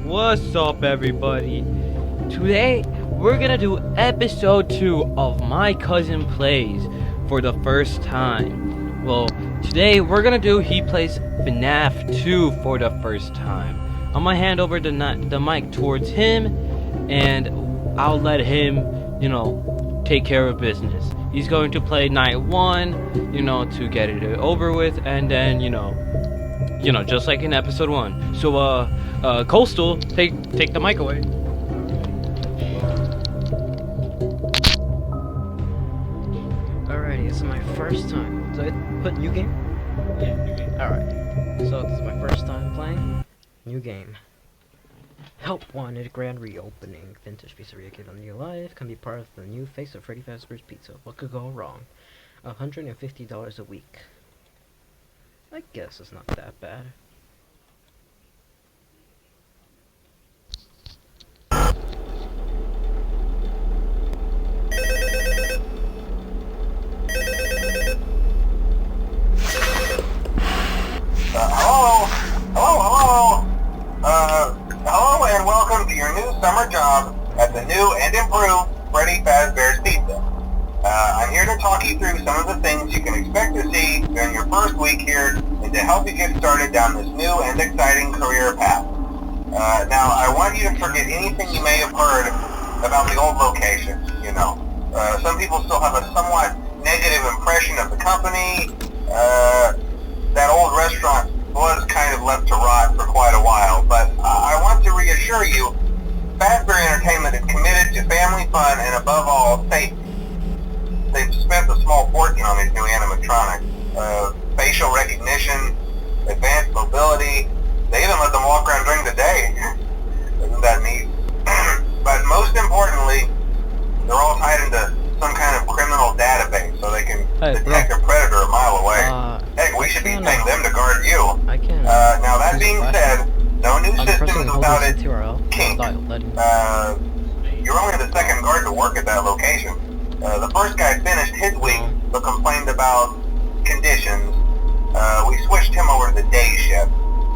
What's up, everybody? Today we're gonna do episode 2 of My Cousin Plays for the first time. Well, today we're gonna do he plays FNAF 2 for the first time. I'm gonna hand over the mic towards him, and I'll let him, take care of business. He's going to play night 1, to get it over with, and then, just like in episode 1. So, Coastal, take the mic away. Alrighty, this is my first time. Did I put new game? Yeah, new game. Alright, so this is my first time playing. New game. Help wanted, grand reopening. Vintage pizzeria gave them new life. Can be part of the new face of Freddy Fazbear's Pizza. What could go wrong? $150 a week. I guess it's not that bad. Hello and welcome to your new summer job at the new and improved Freddy Fazbear's Pizza. I'm here to talk you through some of the things you can expect to see during your first week here and to help you get started down this new and exciting career path. Now, I want you to forget anything you may have heard about the old location, some people still have a somewhat negative impression of the company. That old restaurant was kind of left to rot for quite a while, but I want to reassure you, Fazbear Entertainment is committed to family fun and above all, safety. They've spent a small fortune on these new animatronics. Facial recognition, advanced mobility, they even let them walk around during the day. Isn't that neat? But most importantly, they're all tied into some kind of criminal database so they can detect a predator a mile away. Heck, we should be paying them to guard you. I can't. Now that being said, no new system is without its kink. You're only the second guard to work at that location. The first guy finished his week but complained about conditions. We switched him over to the day shift.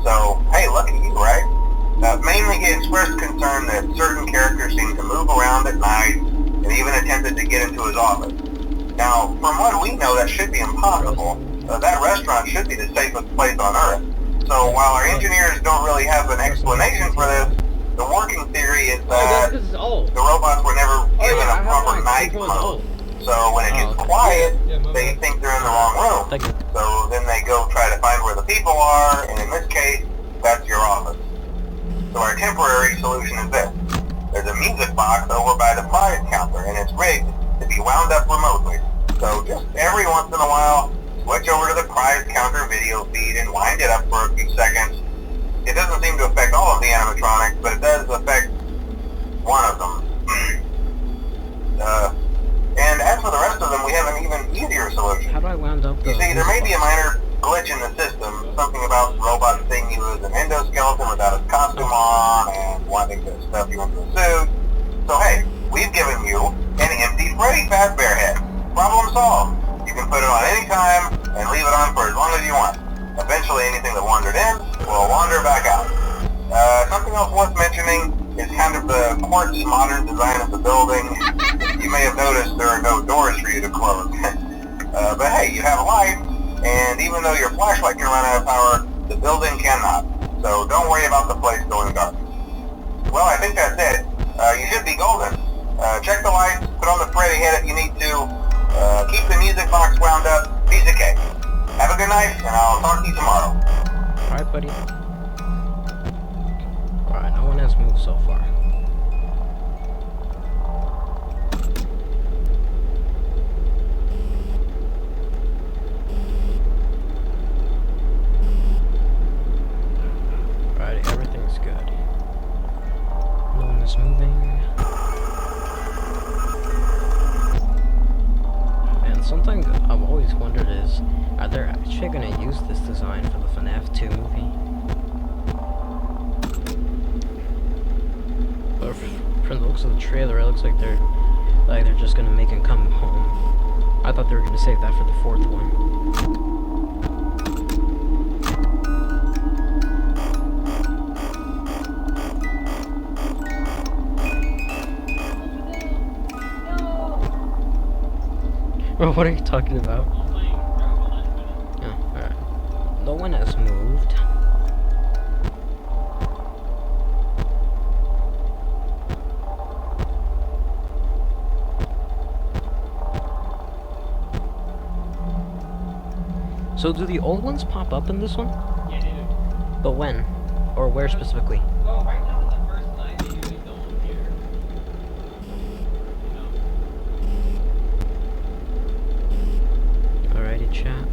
So, hey, lucky you, right? Mainly he expressed concern that certain characters seem to move around at night and even attempted to get into his office. Now, from what we know, that should be impossible. That restaurant should be the safest place on Earth. So while our engineers don't really have an explanation for this, the working theory is that the robots were never given a proper night mode. So when it gets quiet, they think they're in the wrong room. So then they go try to find where the people are, and in this case, that's your office. So our temporary solution is this. There's a music box over by the prize counter, and it's rigged to be wound up remotely. So just every once in a while, switch over to the prize counter video feed and wind it up for a few seconds. It doesn't seem to affect all of the animatronics, but it does affect one of them. And as for the rest of them, we have an even easier solution. How do I wound up the... You see, there may be a minor glitch in the system, something about the robot seeing you as an endoskeleton without his costume on and wanting to stuff you into a suit. So hey, we've given you an empty Freddy Fazbear head. Problem solved. You can put it on any time and leave it on for as long as you want. Eventually anything that wandered in will wander back out. Something else worth mentioning is kind of the quartz modern design of the building. You may have noticed there are no doors for you to close. But hey, you have a light, and even though your flashlight can run out of power, the building cannot. So don't worry about the place going dark. Well, I think that's it. You should be golden. Check the lights, put on the Freddy head if you need to. Keep the music box wound up. Piece of cake. Have a good night, and I'll talk to you tomorrow. Alright, buddy. Alright, no one has moved so far. Alright, everything's good. No one is moving. And something I've always wondered is, are they actually going to use this design for the FNAF 2 movie? But from the looks of the trailer, it looks like they're just going to make him come home. I thought they were going to save that for the 4th one. Bro, what are you talking about? Oh, alright. No one has moved. So do the old ones pop up in this one? Yeah, they do. But when? Or where specifically? Well, right now, the first night, they usually don't appear. You know. Alrighty, chat.